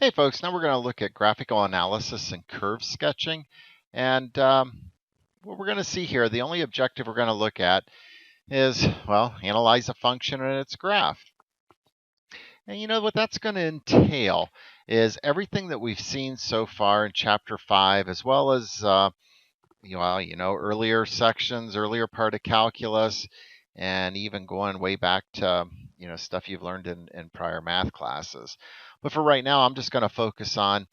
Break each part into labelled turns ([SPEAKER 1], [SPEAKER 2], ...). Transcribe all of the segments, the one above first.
[SPEAKER 1] Hey folks, now we're going to look at graphical analysis and curve sketching. And what we're going to see here, the only objective we're going to look at is, well, analyze a function and its graph. And you know what that's going to entail is everything that we've seen so far in chapter 5, as well as, earlier sections, earlier part of calculus, and even going way back to, stuff you've learned in prior math classes. But for right now, I'm just going to focus on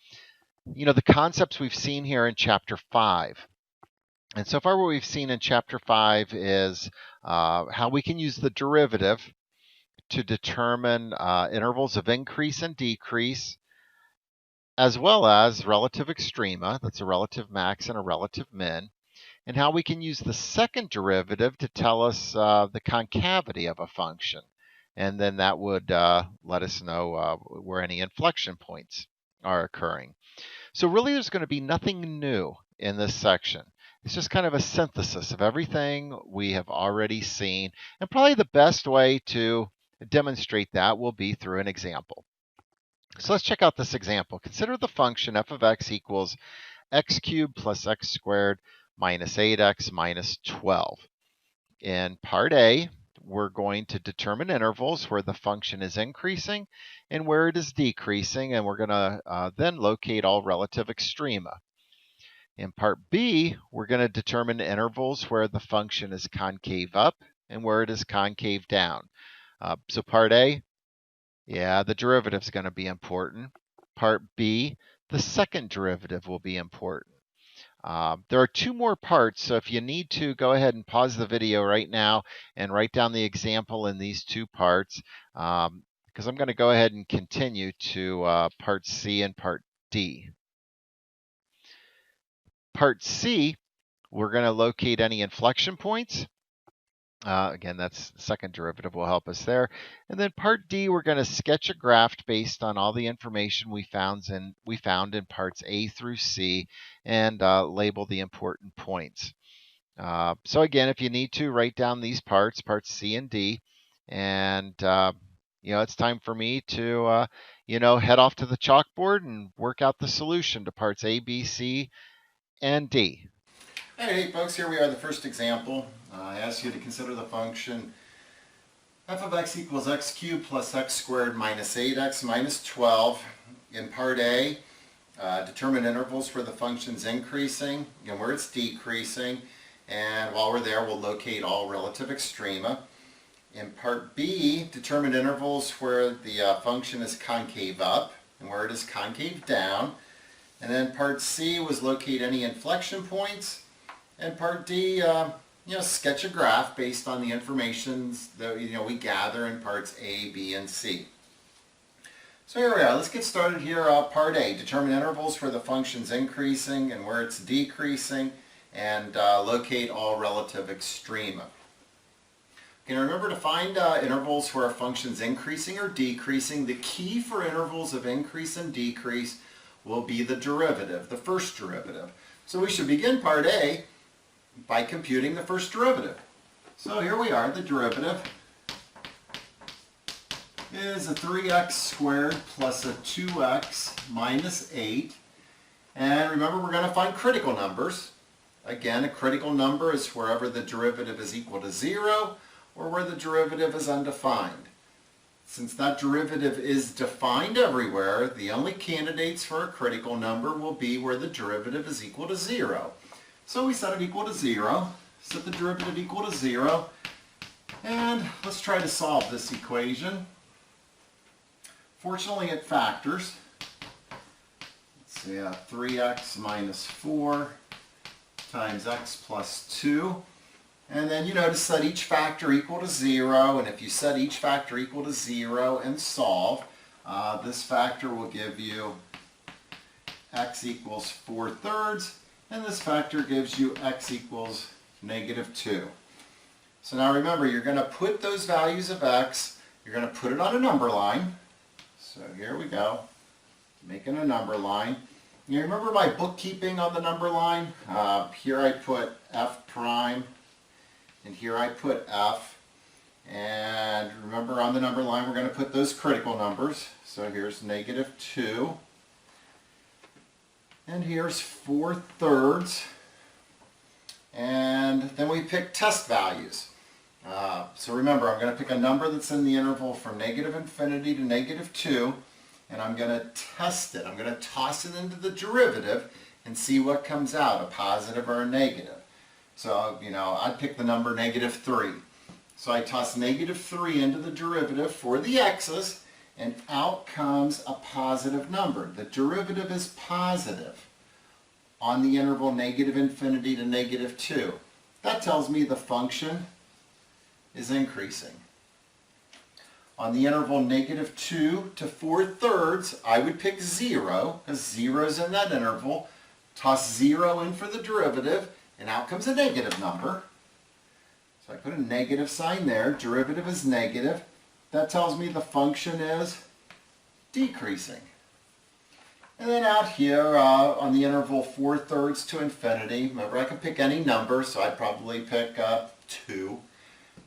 [SPEAKER 1] the concepts we've seen here in chapter 5. And so far, what we've seen in chapter 5 is how we can use the derivative to determine intervals of increase and decrease, as well as relative extrema, that's a relative max and a relative min, and how we can use the second derivative to tell us the concavity of a function. And then that would let us know where any inflection points are occurring. So really there's going to be nothing new in this section. It's just kind of a synthesis of everything we have already seen. And probably the best way to demonstrate that will be through an example. So let's check out this example. Consider the function f of x equals x cubed plus x squared minus 8x minus 12. In part A, we're going to determine intervals where the function is increasing and where it is decreasing, and we're going to then locate all relative extrema. In part B, we're going to determine intervals where the function is concave up and where it is concave down. So part A, the derivative is going to be important. Part B, the second derivative will be important. There are two more parts, so if you need to, go ahead and pause the video right now and write down the example in these two parts, because I'm going to go ahead and continue to part C and part D. Part C, we're going to locate any inflection points. Again, that's the second derivative will help us there. And then part D, we're going to sketch a graph based on all the information we found in parts A through C and label the important points. So again, if you need to, write down these parts C and D. And, it's time for me to, head off to the chalkboard and work out the solution to parts A, B, C, and D. Hey folks, here we are, the first example. I ask you to consider the function f of x equals x cubed plus x squared minus 8x minus 12. In part A, determine intervals where the function's increasing and where it's decreasing. And while we're there, we'll locate all relative extrema. In part B, determine intervals where the function is concave up and where it is concave down. And then part C was locate any inflection points. And part D, sketch a graph based on the information that we gather in parts A, B, and C. So here we are. Let's get started here. Part A, determine intervals where the function's increasing and where it's decreasing, and locate all relative extrema. Okay, now remember to find intervals where a function's increasing or decreasing. The key for intervals of increase and decrease will be the derivative, the first derivative. So we should begin part A by computing the first derivative. So here we are, the derivative is a 3x squared plus a 2x minus 8. And remember, we're going to find critical numbers. Again, a critical number is wherever the derivative is equal to 0 or where the derivative is undefined. Since that derivative is defined everywhere, the only candidates for a critical number will be where the derivative is equal to 0. So we set it equal to 0, set the derivative equal to 0, and let's try to solve this equation. Fortunately, it factors. Let's see, 3x minus 4 times x plus 2. And then, to set each factor equal to 0, and if you set each factor equal to 0 and solve, this factor will give you x equals 4/3, and this factor gives you x equals -2. So now remember, you're going to put those values of x, you're going to put it on a number line. So here we go, making a number line. You remember my bookkeeping on the number line? Here I put f prime, and here I put f. And remember, on the number line we're going to put those critical numbers. So here's -2.
[SPEAKER 2] And here's 4/3. And then we pick test values. So remember, I'm going to pick a number that's in the interval from -infinity to -2, and I'm going to test it. I'm going to toss it into the derivative and see what comes out, a positive or a negative. So, I'd pick the number -3. So I toss -3 into the derivative for the x's, and out comes a positive number. The derivative is positive on the interval -infinity to -2. That tells me the function is increasing. On the interval -2 to 4/3, I would pick 0, because 0 is in that interval. Toss 0 in for the derivative, and out comes a negative number. So I put a negative sign there. Derivative is negative. That tells me the function is decreasing. And then out here on the interval 4/3 to infinity, remember I can pick any number, so I'd probably pick 2.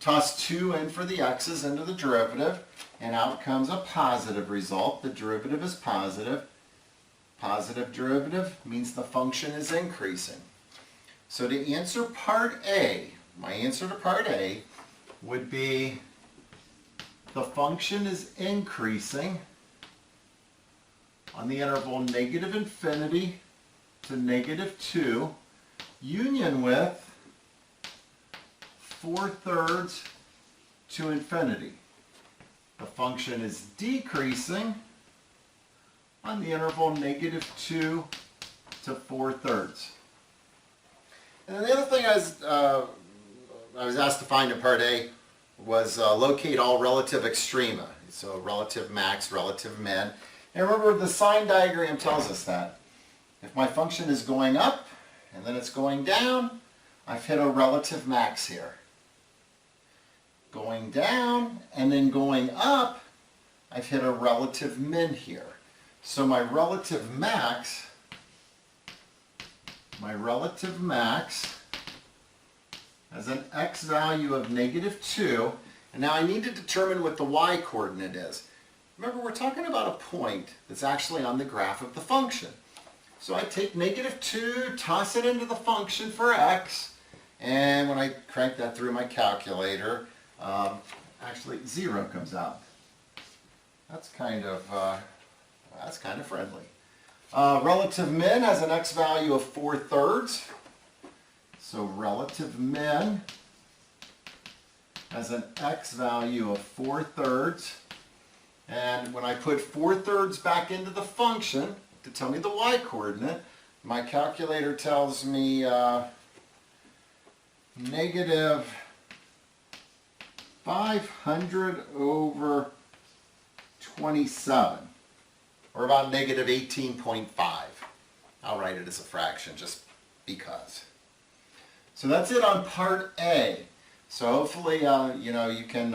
[SPEAKER 2] Toss 2 in for the x's into the derivative, and out comes a positive result. The derivative is positive. Positive derivative means the function is increasing. So to answer part A, my answer to part A would be the function is increasing on the interval -infinity to -2, union with 4/3 to infinity. The function is decreasing on the interval -2 to 4/3. And then the other thing I was asked to find in part A was locate all relative extrema. So relative max, relative min. And remember, the sign diagram tells us that. If my function is going up and then it's going down, I've hit a relative max here. Going down and then going up, I've hit a relative min here. So my relative max has an x value of -2, and now I need to determine what the y coordinate is. Remember, we're talking about a point that's actually on the graph of the function. So I take -2, toss it into the function for x, and when I crank that through my calculator, actually 0 comes out. That's kind of friendly. Relative min has an x value of 4/3. So relative min has an x value of 4/3. And when I put 4/3 back into the function to tell me the y coordinate, my calculator tells me -500/27, or about -18.5. I'll write it as a fraction just because. So that's it on part A. So hopefully, you can,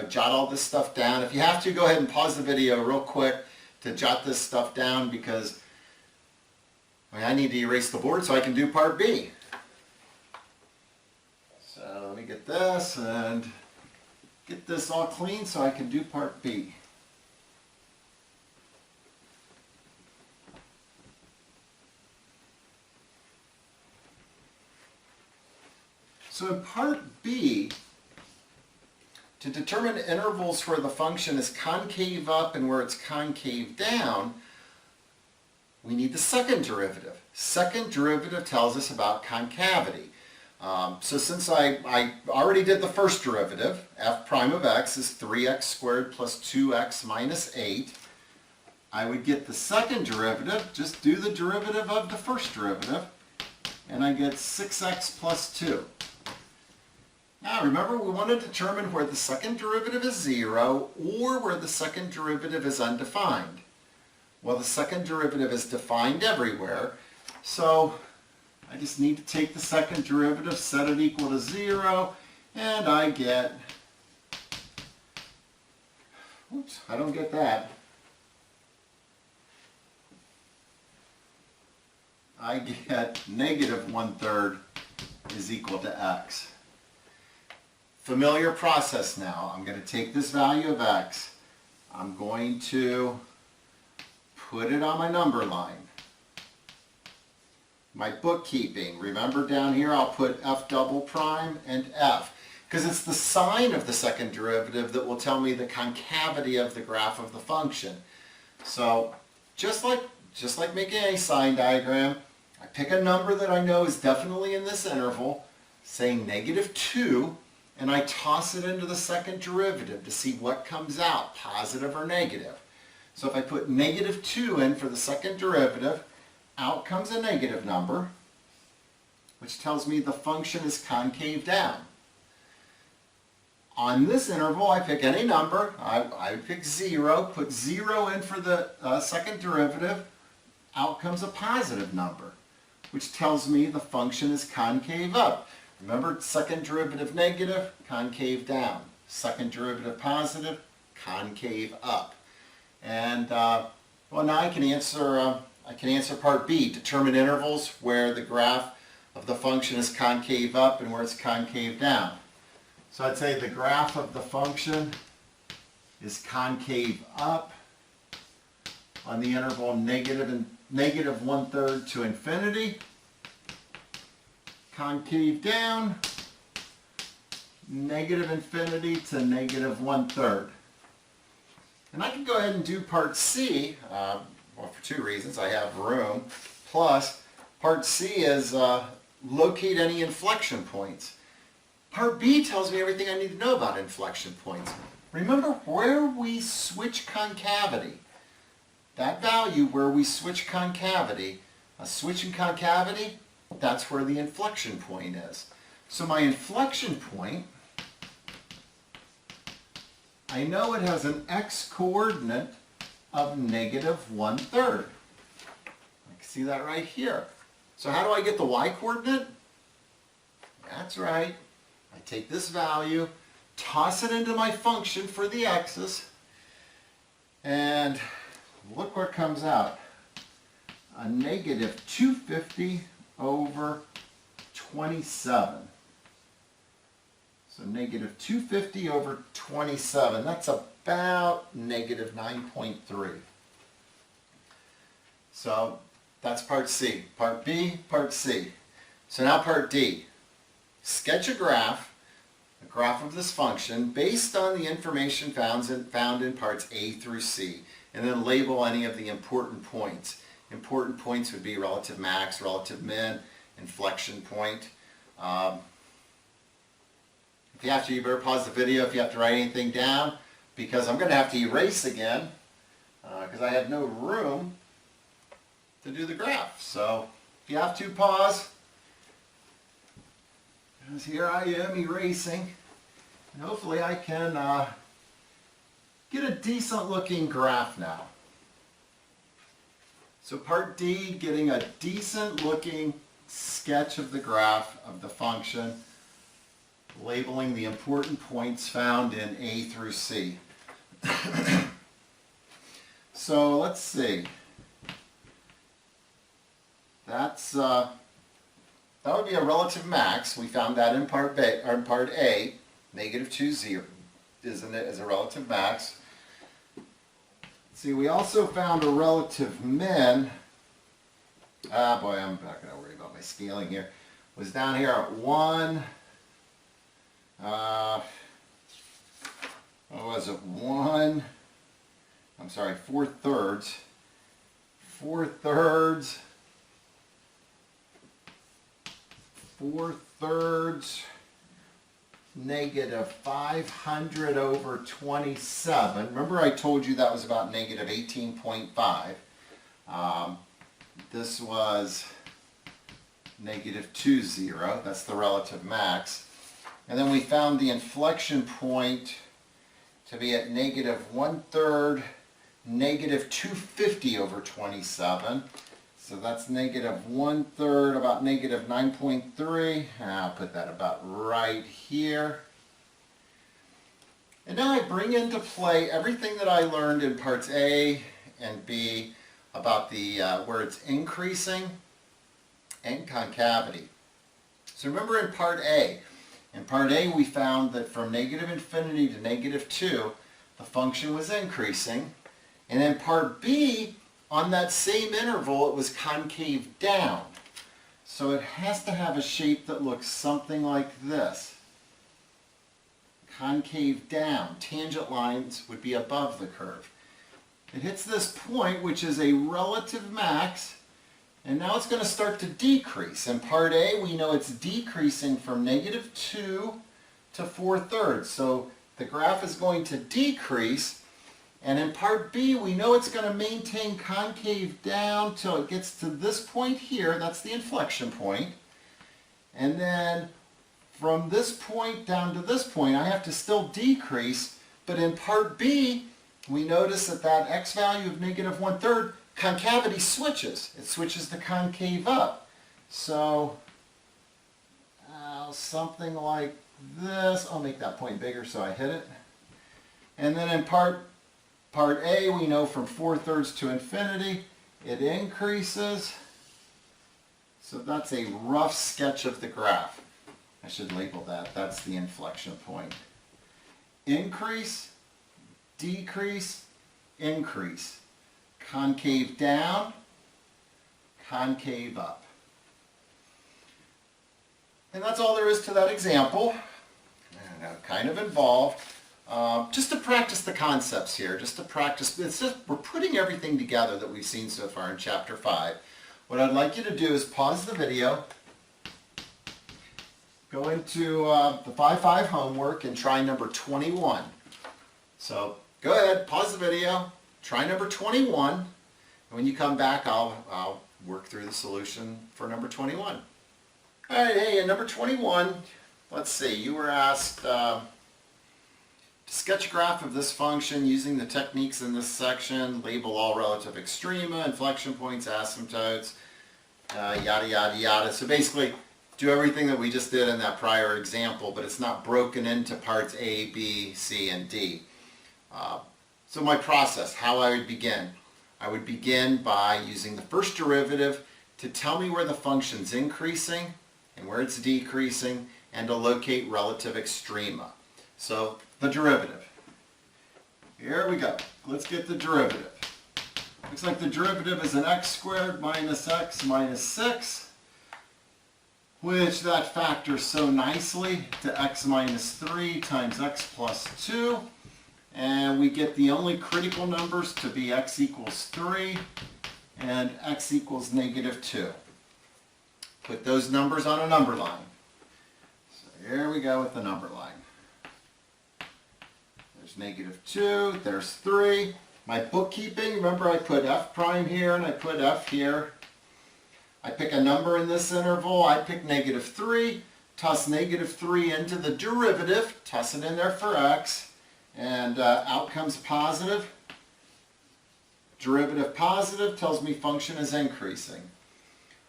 [SPEAKER 2] jot all this stuff down. If you have to, go ahead and pause the video real quick to jot this stuff down, because I need to erase the board so I can do part B. So let me get this and get this all clean so I can do part B. So in part B, to determine intervals where the function is concave up and where it's concave down, we need the second derivative. Second derivative tells us about concavity. So since I already did the first derivative, f prime of x is 3x squared plus 2x minus 8, I would get the second derivative, just do the derivative of the first derivative, and I get 6x plus 2. Now remember, we want to determine where the second derivative is 0 or where the second derivative is undefined. Well, the second derivative is defined everywhere, so I just need to take the second derivative, set it equal to 0, and I get, oops, I don't get that. I get -1/3 is equal to x. Familiar process now. I'm going to take this value of x, I'm going to put it on my number line. My bookkeeping, remember down here I'll put f double prime and f, because it's the sign of the second derivative that will tell me the concavity of the graph of the function. So just like making a sign diagram, I pick a number that I know is definitely in this interval, say -2, and I toss it into the second derivative to see what comes out, positive or negative. So if I put -2 in for the second derivative, out comes a negative number, which tells me the function is concave down. On this interval, I pick any number. I pick 0, put 0 in for the second derivative, out comes a positive number, which tells me the function is concave up. Remember, second derivative negative, concave down. Second derivative positive, concave up. And well, now I can answer part B, determine intervals where the graph of the function is concave up and where it's concave down. So I'd say the graph of the function is concave up on the interval -1/3 to infinity. Concave down, -infinity to -1/3. And I can go ahead and do part C, well, for two reasons. I have room. Plus, part C is locate any inflection points. Part B tells me everything I need to know about inflection points. Remember where we switch concavity. That value where we switch concavity, a switch in concavity, that's where the inflection point is. So my inflection point, I know it has an x-coordinate of -1/3. I can see that right here. So how do I get the y-coordinate? That's right. I take this value, toss it into my function for the x's, and look where it comes out. A -250 over 27. So -250 over 27, that's about -9.3. So that's part C. Part B, part C. So now part D. Sketch a graph of this function based on the information found in parts A through C, and then label any of the important points. Important points would be relative max, relative min, inflection point. If you have to, you better pause the video if you have to write anything down, because I'm going to have to erase again because I have no room to do the graph. So if you have to, pause. Because here I am erasing, and hopefully I can get a decent looking graph now. So part D, getting a decent looking sketch of the graph of the function, labeling the important points found in A through C. So let's see. That would be a relative max. We found that in part B, or in part A, -2, 0, isn't it, as a relative max. See, we also found a relative min. Ah, boy, I'm not going to worry about my scaling here. Was down here at 1. What was it? 1. I'm sorry, 4/3. 4/3. 4/3 -500 over 27. Remember I told you that was about -18.5. This was -20. That's the relative max. And then we found the inflection point to be at -1/3, -250 over 27. So that's -1/3, about -9.3. I'll put that about right here. And now I bring into play everything that I learned in parts A and B about the where it's increasing and concavity. So remember in part A we found that from -infinity to -2, the function was increasing. And in part B, on that same interval, it was concave down. So it has to have a shape that looks something like this. Concave down. Tangent lines would be above the curve. It hits this point, which is a relative max, and now it's going to start to decrease. In part A, we know it's decreasing from -2 to 4/3. So the graph is going to decrease. And in part B, we know it's going to maintain concave down till it gets to this point here. That's the inflection point. And then from this point down to this point, I have to still decrease. But in part B, we notice that that x value of -1/3, concavity switches. It switches to concave up. So something like this. I'll make that point bigger so I hit it. And then in part A, we know from 4/3 to infinity, it increases. So that's a rough sketch of the graph. I should label that. That's the inflection point. Increase, decrease, increase. Concave down, concave up. And that's all there is to that example. And kind of involved. Just to practice the concepts here, just to practice, we're putting everything together that we've seen so far in Chapter 5. What I'd like you to do is pause the video, go into the 5-5 homework and try number 21. So go ahead, pause the video, try number 21, and when you come back I'll work through the solution for number 21. All right, hey, in number 21, let's see, you were asked to sketch a graph of this function using the techniques in this section, label all relative extrema, inflection points, asymptotes, yada, yada, yada. So basically, do everything that we just did in that prior example, but it's not broken into parts A, B, C, and D. So my process, how I would begin. I would begin by using the first derivative to tell me where the function's increasing and where it's decreasing, and to locate relative extrema. So the derivative. Here we go. Let's get the derivative. Looks like the derivative is an x squared minus x minus 6, which that factors so nicely to x minus 3 times x plus 2. And we get the only critical numbers to be x equals 3 and x equals -2. Put those numbers on a number line. So here we go with the number line. There's -2, there's 3. My bookkeeping, remember I put f prime here and I put f here. I pick a number in this interval, I pick -3, toss -3 into the derivative, toss it in there for x, and out comes positive. Derivative positive tells me function is increasing.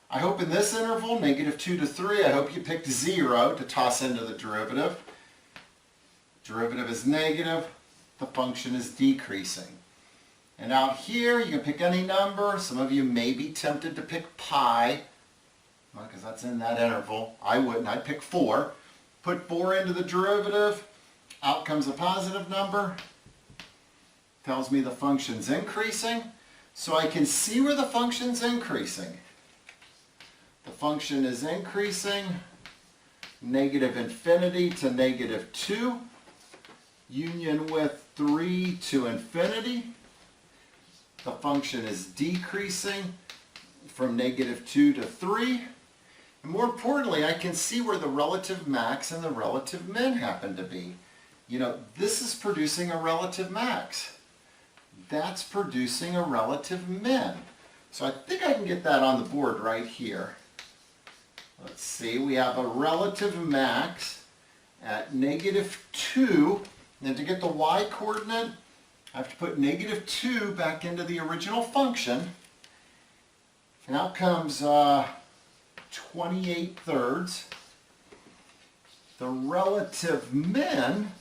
[SPEAKER 2] I hope in this interval, -2 to 3, I hope you picked 0 to toss into the derivative. Derivative is negative, the function is decreasing. And out here, you can pick any number. Some of you may be tempted to pick pi, because that's in that interval. I wouldn't, I'd pick 4. Put 4 into the derivative, out comes a positive number. Tells me the function's increasing, so I can see where the function's increasing. The function is increasing, -infinity to -2, union with 3 to infinity. The function is decreasing from -2 to 3. And more importantly, I can see where the relative max and the relative min happen to be. You know, this is producing a relative max. That's producing a relative min. So I think I can get that on the board right here. Let's see, we have a relative max at -2. And to get the y coordinate, I have to put -2 back into the original function. And out comes 28/3. The relative min,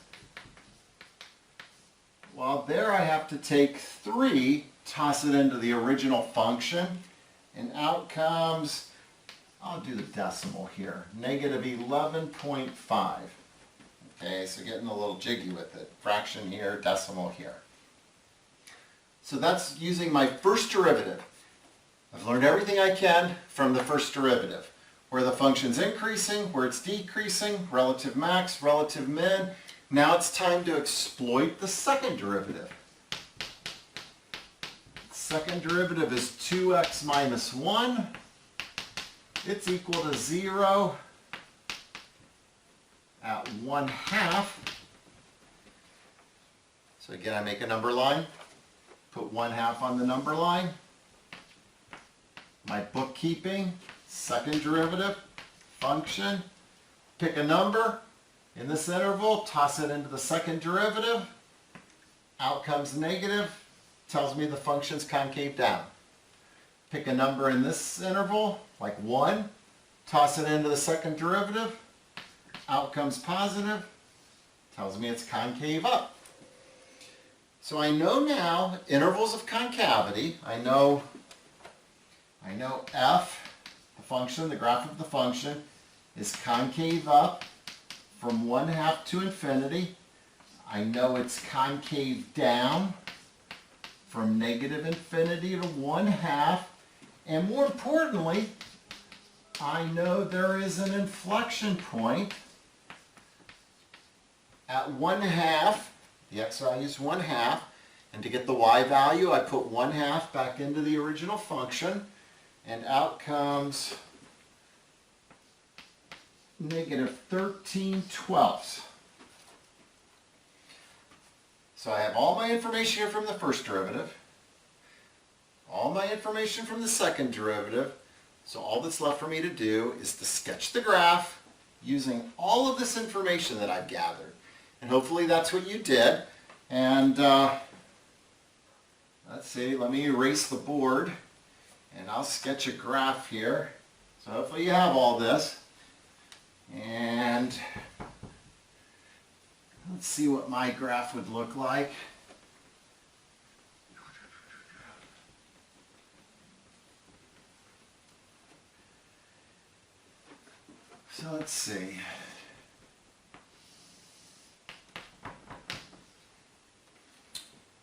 [SPEAKER 2] well, there I have to take 3, toss it into the original function, and out comes, I'll do the decimal here, -11.5. Okay, so getting a little jiggy with it. Fraction here, decimal here. So that's using my first derivative. I've learned everything I can from the first derivative. where the function's increasing, where it's decreasing, relative max, relative min. Now it's time to exploit the second derivative. Second derivative is 2x minus 1. It's equal to 0 at 1/2. So again, I make a number line, put 1/2 on the number line. My bookkeeping, second derivative, function, pick a number in this interval, toss it into the second derivative, outcome's negative, tells me the function's concave down. Pick a number in this interval, like 1, toss it into the second derivative, outcome's positive, tells me it's concave up. So I know now intervals of concavity. I know f, the function, the graph of the function, is concave up from 1/2 to infinity. I know it's concave down from negative infinity to 1/2. And more importantly, I know there is an inflection point at 1/2. The x value is 1/2. And to get the y value, I put 1/2 back into the original function. And out comes negative 13/12. So I have all my information here from the first derivative, all my information from the second derivative. So all that's left for me to do is to sketch the graph using all of this information that I've gathered. And hopefully that's what you did. And let's see, let me erase the board and I'll sketch a graph here. So hopefully you have all this. And let's see what my graph would look like. So let's see.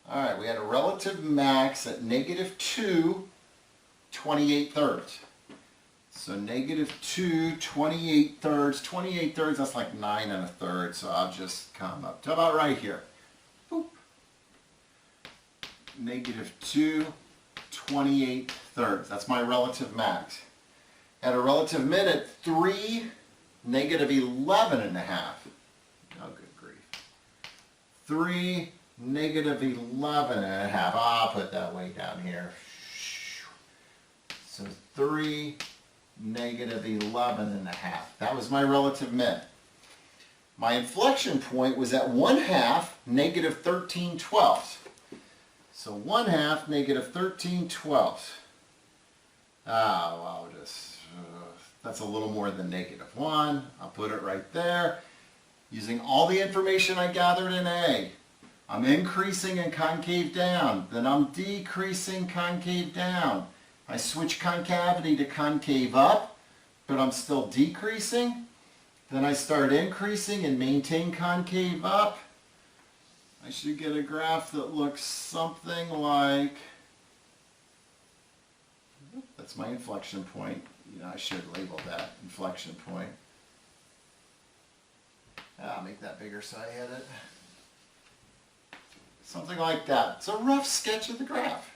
[SPEAKER 2] All right, we had a relative max at negative 2, 28/3. So negative 2, 28/3. 28/3, that's like 9 1/3. So I'll just come up to about right here. Boop. Negative 2, 28/3. That's my relative max. At a relative min at 3, negative 11.5. Oh, good grief. 3, negative 11.5. I'll put that way down here. So 3, negative 11.5. That was my relative min. My inflection point was at 1/2, negative 13/12. So 1/2, negative 13/12. Well, that's a little more than negative 1. I'll put it right there. Using all the information I gathered in A, I'm increasing in concave down, then I'm decreasing concave down. I switch concavity to concave up, but I'm still decreasing. Then I start increasing and maintain concave up. I should get a graph that looks something like, that's my inflection point. I should label that inflection point. I'll make that bigger so I hit it. Something like that. It's a rough sketch of the graph.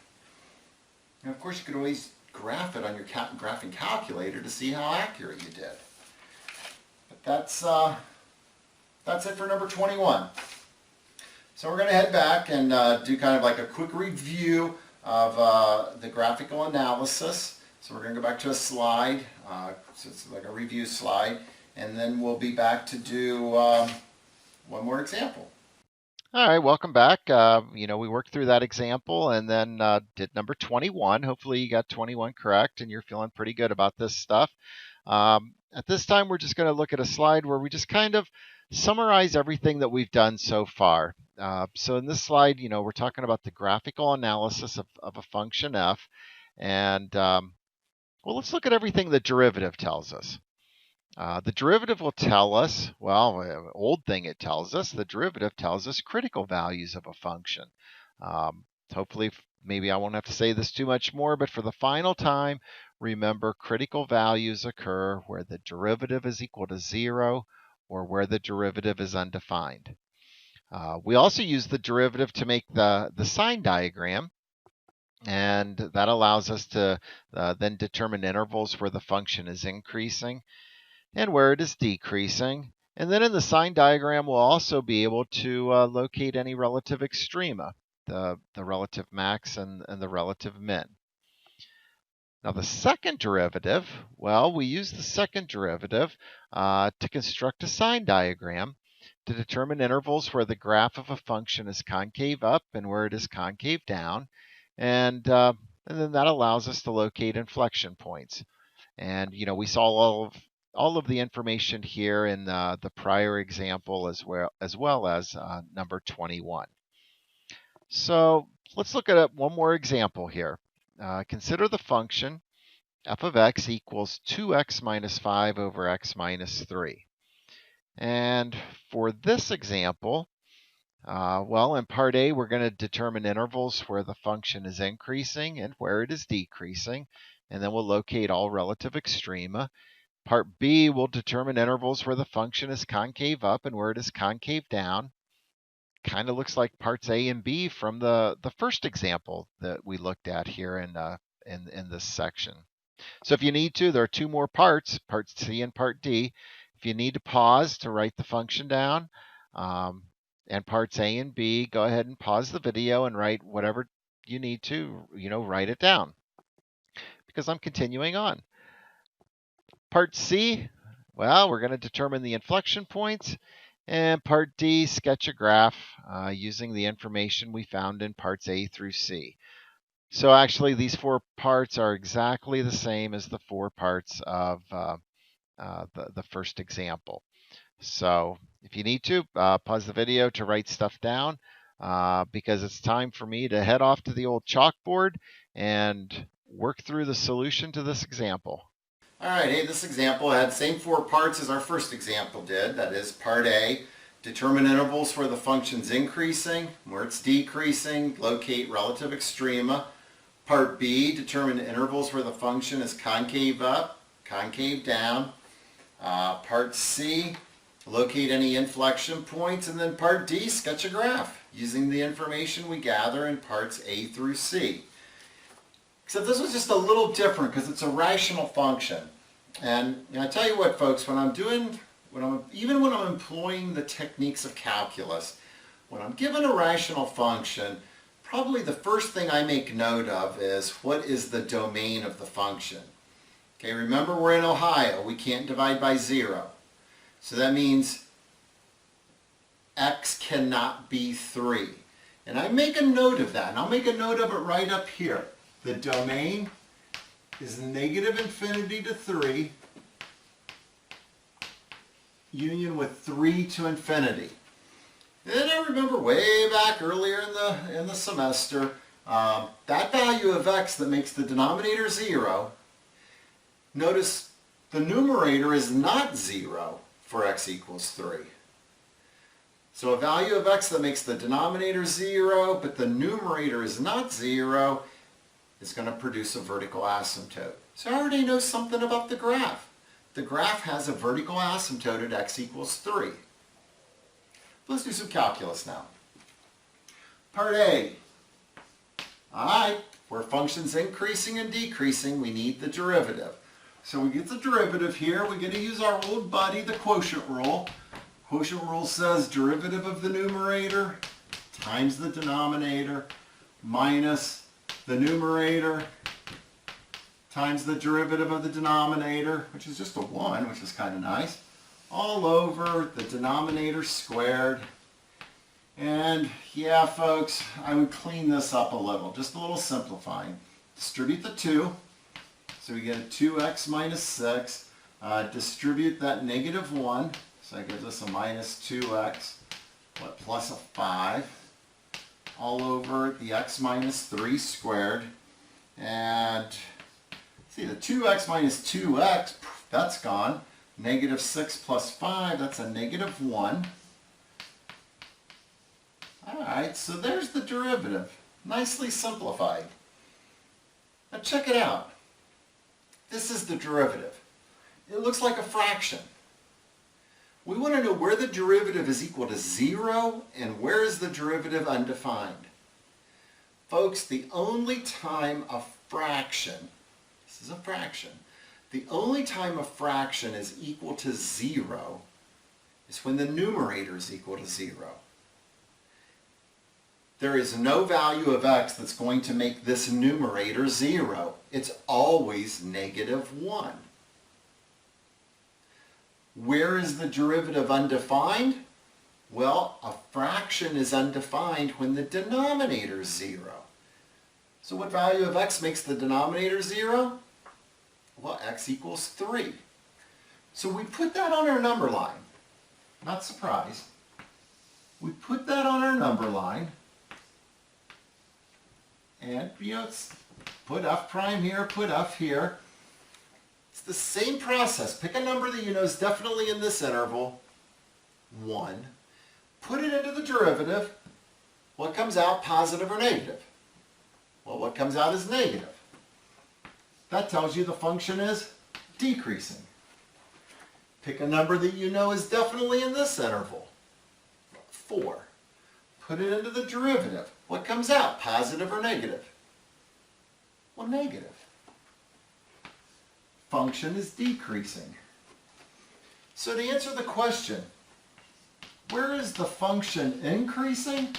[SPEAKER 2] And of course, you could always graph it on your graphing calculator to see how accurate you did. But that's it for number 21. So we're going to head back and do kind of like a quick review of the graphical analysis. So we're going to go back to a slide, so it's like a review slide, and then we'll be back to do one more example.
[SPEAKER 1] All right, welcome back. We worked through that example and then did number 21. Hopefully you got 21 correct and you're feeling pretty good about this stuff. At this time, we're just going to look at a slide where we just kind of summarize everything that we've done so far. So in this slide, we're talking about the graphical analysis of a function f. And, well, let's look at everything the derivative tells us. The derivative will tell us, well, old thing it tells us, the derivative tells us critical values of a function. Hopefully, maybe I won't have to say this too much more, but for the final time, remember critical values occur where the derivative is equal to 0 or where the derivative is undefined. We also use the derivative to make the sign diagram, and that allows us to then determine intervals where the function is increasing and where it is decreasing. And then in the sign diagram, we'll also be able to locate any relative extrema, the relative max and the relative min. Now the second derivative, well, we use the second derivative to construct a sign diagram to determine intervals where the graph of a function is concave up and where it is concave down. And then that allows us to locate inflection points. And we saw all of the information here in the prior example as well as number 21. So let's look at one more example here. Consider the function f of x equals 2x minus 5 over x minus 3. And for this example, well, in part A, we're going to determine intervals where the function is increasing and where it is decreasing, and then we'll locate all relative extrema. Part B will determine intervals where the function is concave up and where it is concave down. Kind of looks like parts A and B from the first example that we looked at here in this section. So if you need to, there are two more parts, part C and part D. If you need to pause to write the function down, and parts A and B, go ahead and pause the video and write whatever you need to, write it down, because I'm continuing on. Part C, well, we're going to determine the inflection points. And part D, sketch a graph using the information we found in parts A through C. So actually, these 4 parts are exactly the same as the 4 parts of the first example. So if you need to, pause the video to write stuff down because it's time for me to head off to the old chalkboard and work through the solution to this example.
[SPEAKER 2] All right, hey, this example had the same 4 parts as our first example did. That is part A, determine intervals where the function's increasing, where it's decreasing, locate relative extrema. Part B, determine intervals where the function is concave up, concave down. Part C, locate any inflection points. And then part D, sketch a graph using the information we gather in parts A through C. Except this was just a little different because it's a rational function. And I tell you what, folks, even when I'm employing the techniques of calculus, when I'm given a rational function, probably the first thing I make note of is what is the domain of the function. Okay, remember we're in Ohio. We can't divide by 0. So that means x cannot be 3. And I make a note of that, and I'll make a note of it right up here. The domain is negative infinity to 3, union with 3 to infinity. And I remember way back earlier in the semester, that value of x that makes the denominator 0, notice the numerator is not 0 for x equals 3. So a value of x that makes the denominator 0, but the numerator is not 0, is going to produce a vertical asymptote. So I already know something about the graph. The graph has a vertical asymptote at x equals 3. Let's do some calculus now. Part A. Alright, where function's increasing and decreasing, we need the derivative. So we get the derivative here. We're going to use our old buddy, the quotient rule. Quotient rule says derivative of the numerator times the denominator minus the numerator times the derivative of the denominator, which is just a 1, which is kind of nice, all over the denominator squared. And yeah, folks, I would clean this up a little, just a little simplifying. Distribute the 2, so we get a 2x minus 6. Distribute that negative 1, so that gives us a minus 2x, plus a 5. All over the x minus 3 squared. And see, the 2x minus 2x, that's gone. Negative 6 plus 5, that's a negative 1. Alright, so there's the derivative. Nicely simplified. Now check it out. This is the derivative. It looks like a fraction. We want to know where the derivative is equal to 0 and where is the derivative undefined. Folks, the only time a fraction, this is a fraction, the only time a fraction is equal to 0 is when the numerator is equal to 0. There is no value of x that's going to make this numerator 0. It's always -1. Where is the derivative undefined? Well, a fraction is undefined when the denominator is 0. So what value of x makes the denominator 0? Well, x equals 3. So we put that on our number line. Not surprised. We put that on our number line. And, put f prime here, put f here. It's the same process. Pick a number that you know is definitely in this interval, 1. Put it into the derivative. What comes out, positive or negative? Well, what comes out is negative. That tells you the function is decreasing. Pick a number that you know is definitely in this interval, 4. Put it into the derivative. What comes out, positive or negative? Well, negative. Function is decreasing. So to answer the question, where is the function increasing?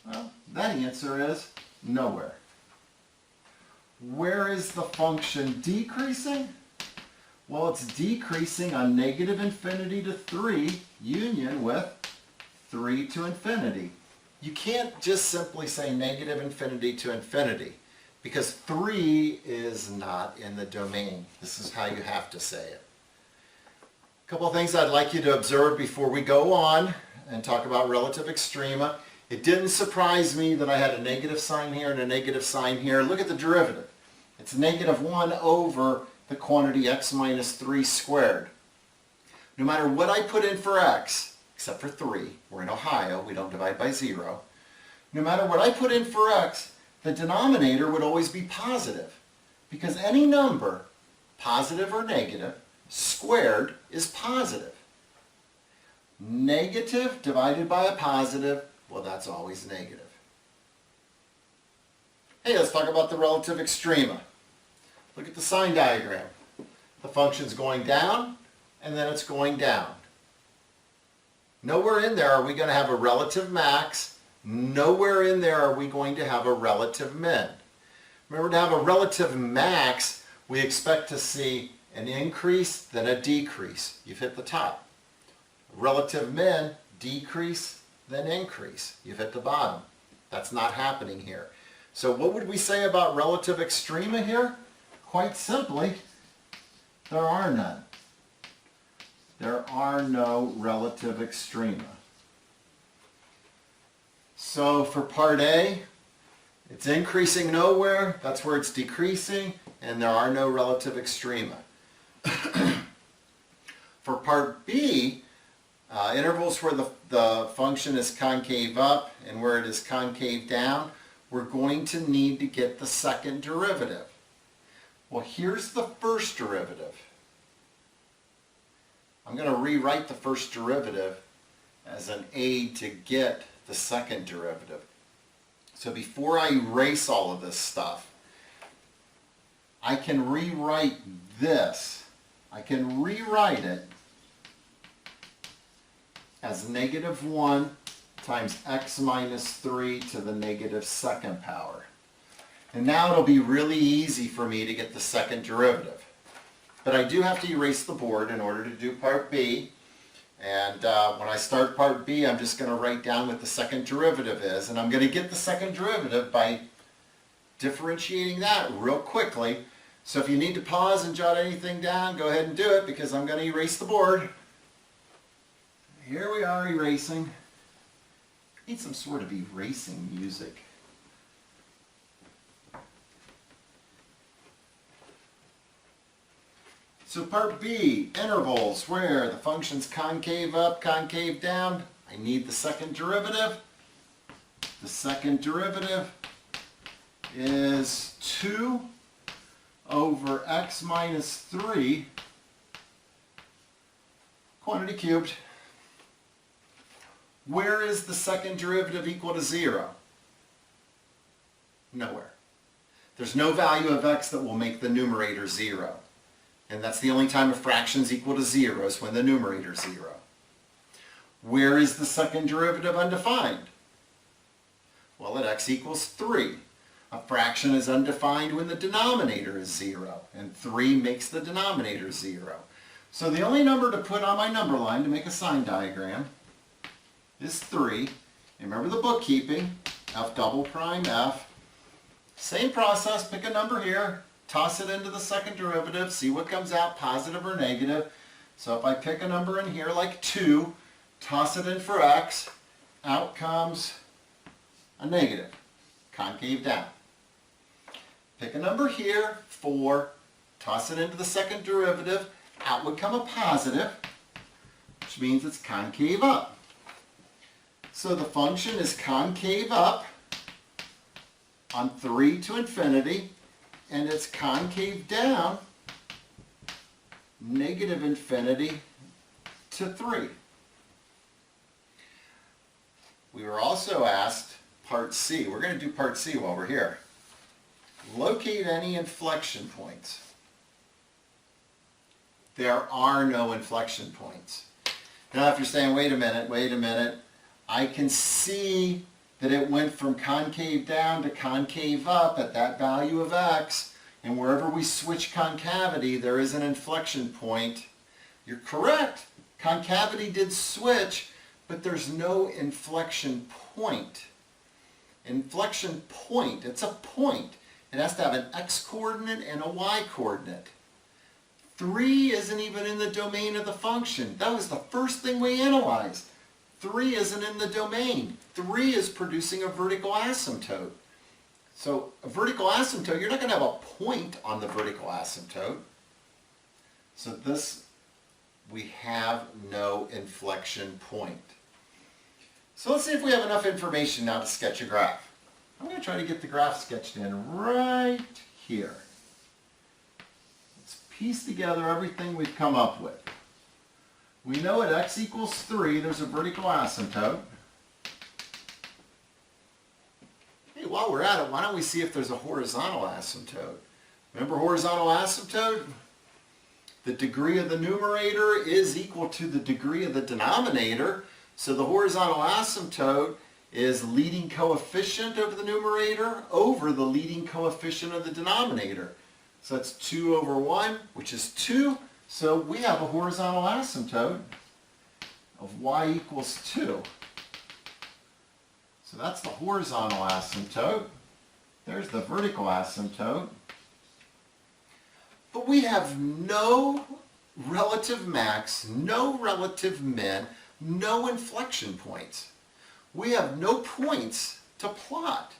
[SPEAKER 2] Well, that answer is nowhere. Where is the function decreasing? Well, it's decreasing on -infinity to 3 union with 3 to infinity. You can't just simply say -infinity to infinity because 3 is not in the domain. This is how you have to say it. A couple of things I'd like you to observe before we go on and talk about relative extrema. It didn't surprise me that I had a negative sign here and a negative sign here. Look at the derivative. It's -1 over the quantity x minus 3 squared. No matter what I put in for x, except for 3, we're in Ohio, we don't divide by 0. No matter what I put in for x, the denominator would always be positive because any number, positive or negative, squared is positive. Negative divided by a positive, well, that's always negative. Hey, let's talk about the relative extrema. Look at the sign diagram. The function's going down, and then it's going down. Nowhere in there are we going to have a relative max. Nowhere in there are we going to have a relative min. Remember, to have a relative max, we expect to see an increase, then a decrease. You've hit the top. Relative min, decrease, then increase. You've hit the bottom. That's not happening here. So what would we say about relative extrema here? Quite simply, there are none. There are no relative extrema. So for part A, it's increasing nowhere, that's where it's decreasing, and there are no relative extrema. For part B, intervals where the function is concave up and where it is concave down, we're going to need to get the second derivative. Well, here's the first derivative. I'm going to rewrite the first derivative as an aid to get the second derivative. So before I erase all of this stuff, I can rewrite this. I can rewrite it as -1 times x minus 3 to the -2nd power. And now it'll be really easy for me to get the second derivative. But I do have to erase the board in order to do part B. And when I start part B, I'm just going to write down what the second derivative is. And I'm going to get the second derivative by differentiating that real quickly. So if you need to pause and jot anything down, go ahead and do it because I'm going to erase the board. Here we are erasing. I need some sort of erasing music. So part B, intervals where the function's concave up, concave down. I need the second derivative. The second derivative is 2 over x minus 3 quantity cubed. Where is the second derivative equal to 0? Nowhere. There's no value of x that will make the numerator 0. And that's the only time a fraction is equal to 0 is when the numerator is 0. Where is the second derivative undefined? Well, at x equals 3. A fraction is undefined when the denominator is 0, and 3 makes the denominator 0. So the only number to put on my number line to make a sign diagram is 3. Remember the bookkeeping, f double prime f. Same process, pick a number here, toss it into the second derivative, see what comes out, positive or negative. So if I pick a number in here like 2, toss it in for x, out comes a negative, concave down. Pick a number here, 4, toss it into the second derivative, out would come a positive, which means it's concave up. So the function is concave up on 3 to infinity, and it's concave down negative infinity to 3. We were also asked part C. We're going to do part C while we're here. Locate any inflection points. There are no inflection points. Now if you're saying, wait a minute, I can see that it went from concave down to concave up at that value of x, and wherever we switch concavity, there is an inflection point. You're correct. Concavity did switch, but there's no inflection point. Inflection point, it's a point. It has to have an x-coordinate and a y-coordinate. 3 isn't even in the domain of the function. That was the first thing we analyzed. 3 isn't in the domain. 3 is producing a vertical asymptote. So a vertical asymptote, you're not going to have a point on the vertical asymptote. So this, we have no inflection point. So let's see if we have enough information now to sketch a graph. I'm going to try to get the graph sketched in right here. Let's piece together everything we've come up with. We know at x equals 3, there's a vertical asymptote. Hey, while we're at it, why don't we see if there's a horizontal asymptote? Remember horizontal asymptote? The degree of the numerator is equal to the degree of the denominator. So the horizontal asymptote is leading coefficient of the numerator over the leading coefficient of the denominator. So that's 2 over 1, which is 2. So we have a horizontal asymptote of y equals 2. So that's the horizontal asymptote. There's the vertical asymptote. But we have no relative max, no relative min, no inflection points. We have no points to plot.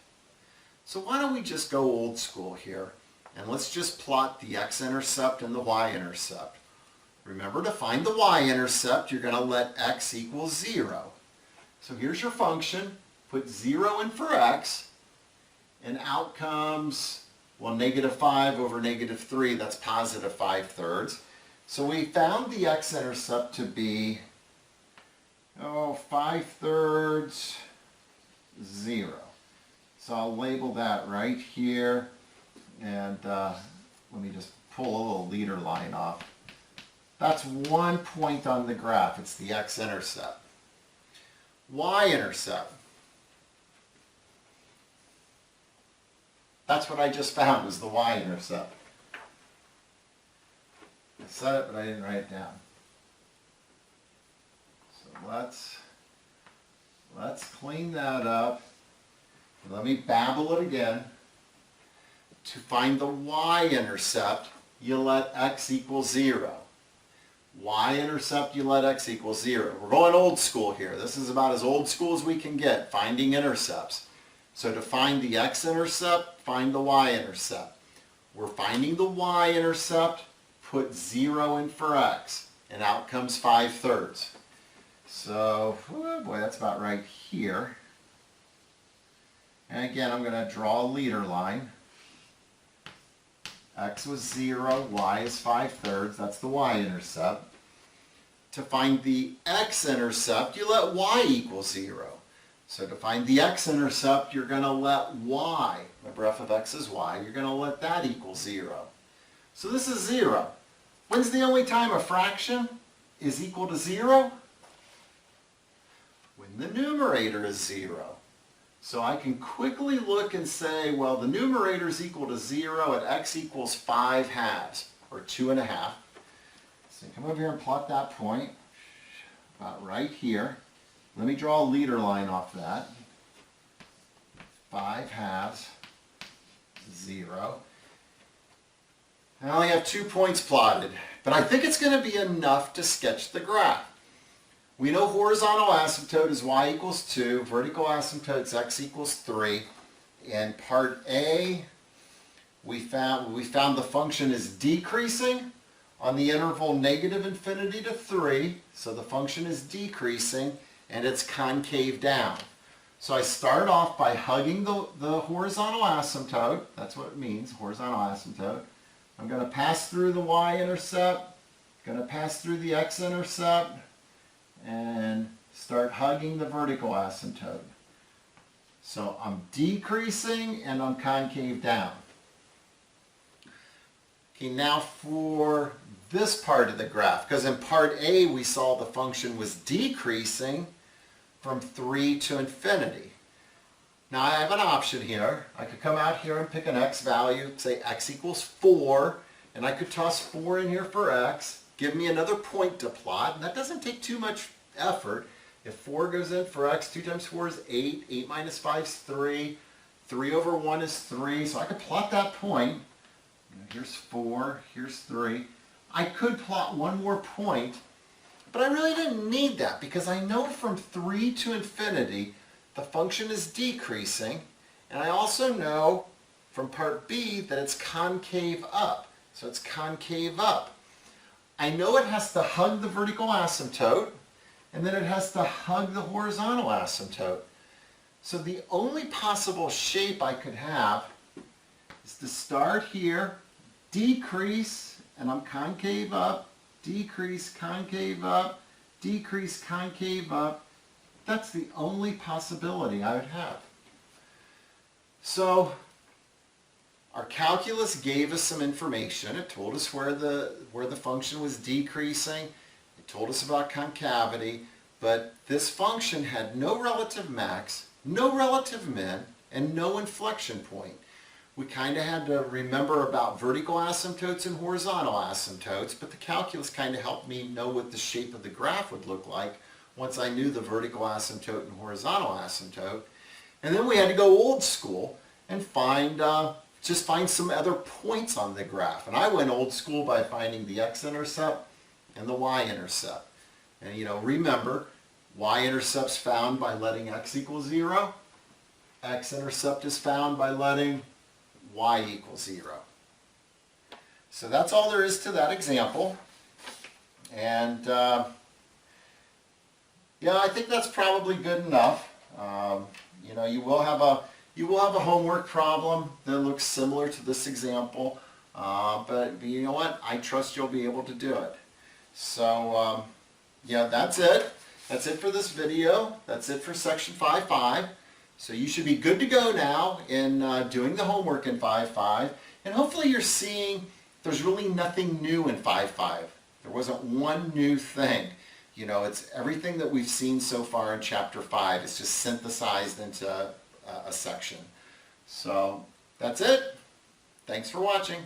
[SPEAKER 2] So why don't we just go old school here, and let's just plot the x-intercept and the y-intercept. Remember, to find the y-intercept, you're going to let x equal 0. So here's your function. Put 0 in for x, and out comes, well, negative 5 over negative 3. That's positive 5/3. So we found the x-intercept to be 5/3, 0. So I'll label that right here, and let me just pull a little leader line off. That's 1 point on the graph. It's the x-intercept. Y-intercept. That's what I just found, was the y-intercept. I said it, but I didn't write it down. So let's clean that up. Let me babble it again. To find the y-intercept, you let x equal 0. Y-intercept, you let x equal 0. We're going old school here. This is about as old school as we can get, finding intercepts. So to find the x-intercept, find the y-intercept. We're finding the y-intercept, put 0 in for x, and out comes 5/3. So, oh boy, that's about right here. And again, I'm going to draw a leader line. X was 0, y is 5/3. That's the y-intercept. To find the x-intercept, you let y equal 0. So to find the x-intercept, you're going to let y, remember f of x is y, you're going to let that equal 0. So this is 0. When's the only time a fraction is equal to 0? When the numerator is 0. So I can quickly look and say, well, the numerator is equal to 0 at x equals 5/2, or 2.5. So come over here and plot that point, about right here. Let me draw a leader line off that. 5/2, 0. I only have 2 points plotted, but I think it's going to be enough to sketch the graph. We know horizontal asymptote is y equals 2, vertical asymptote is x equals 3. In part A, we found the function is decreasing on the interval -infinity to 3, so the function is decreasing and it's concave down. So I start off by hugging the horizontal asymptote. That's what it means, horizontal asymptote. I'm going to pass through the y-intercept, going to pass through the x-intercept, and start hugging the vertical asymptote. So I'm decreasing and I'm concave down. Okay, now for this part of the graph, because in part A we saw the function was decreasing from 3 to infinity. Now I have an option here. I could come out here and pick an x value, say x equals 4, and I could toss 4 in here for x, give me another point to plot, and that doesn't take too much effort. If 4 goes in for x, 2 times 4 is 8, 8 minus 5 is 3, 3 over 1 is 3, so I could plot that point. Here's 4, here's 3. I could plot one more point, but I really didn't need that because I know from 3 to infinity the function is decreasing, and I also know from part B that it's concave up. So it's concave up. I know it has to hug the vertical asymptote, and then it has to hug the horizontal asymptote. So the only possible shape I could have is to start here, decrease, and I'm concave up, decrease, concave up, decrease, concave up. That's the only possibility I would have. So our calculus gave us some information. It told us where the function was decreasing. It told us about concavity, but this function had no relative max, no relative min, and no inflection point. We kind of had to remember about vertical asymptotes and horizontal asymptotes, but the calculus kind of helped me know what the shape of the graph would look like once I knew the vertical asymptote and horizontal asymptote. And then we had to go old school and just find some other points on the graph. And I went old school by finding the x-intercept and the y-intercept. And remember, y-intercept's found by letting x equal 0. X-intercept is found by letting y equal 0. So that's all there is to that example. And yeah, I think that's probably good enough. You will have a homework problem that looks similar to this example, but you know what? I trust you'll be able to do it. So yeah, that's it. That's it for this video. That's it for section 5.5. So you should be good to go now in doing the homework in 5.5, and hopefully you're seeing there's really nothing new in 5.5. There wasn't one new thing. It's everything that we've seen so far in chapter 5. It's just synthesized into a section. So that's it. Thanks for watching.